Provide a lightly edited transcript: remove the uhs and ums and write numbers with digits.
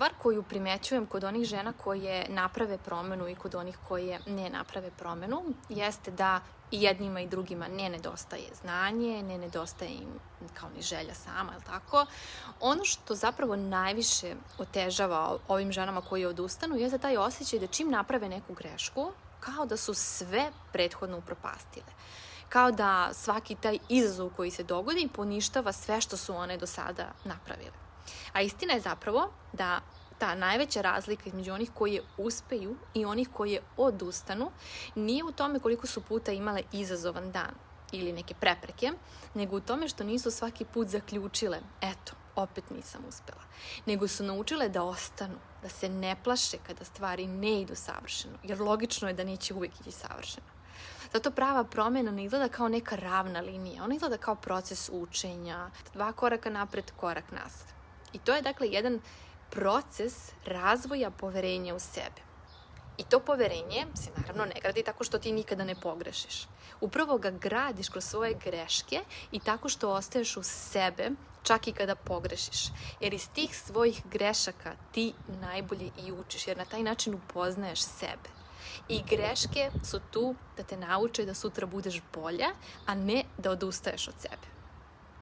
Stvar koju primećujem kod onih žena koje naprave promenu i kod onih koje ne naprave promenu jeste da i jednima i drugima ne nedostaje znanje, ne nedostaje im kao ni želja sama, jel tako? Ono što zapravo najviše otežava ovim ženama koji odustanu je taj osjećaj da čim naprave neku grešku, kao da su sve prethodno upropastile. Kao da svaki taj izazov koji se dogodi poništava sve što su one do sada napravile. A istina je zapravo da ta najveća razlika između onih koje uspeju i onih koje odustanu nije u tome koliko su puta imale izazovan dan ili neke prepreke, nego u tome što nisu svaki put zaključile, eto, opet nisam uspela, nego su naučile da ostanu, da se ne plaše kada stvari ne idu savršeno, jer logično je da neće uvijek ići savršeno. Zato prava promjena ne izgleda kao neka ravna linija, ona izgleda kao proces učenja, 2 koraka napred, korak nazad. I to je dakle jedan proces razvoja poverenja u sebe. I to poverenje se naravno ne gradi tako što ti nikada ne pogrešiš. Upravo ga gradiš kroz svoje greške i tako što ostaješ u sebe čak i kada pogrešiš. Jer iz tih svojih grešaka ti najbolje i učiš, jer na taj način upoznaješ sebe. I greške su tu da te nauče da sutra budeš bolja, a ne da odustaješ od sebe.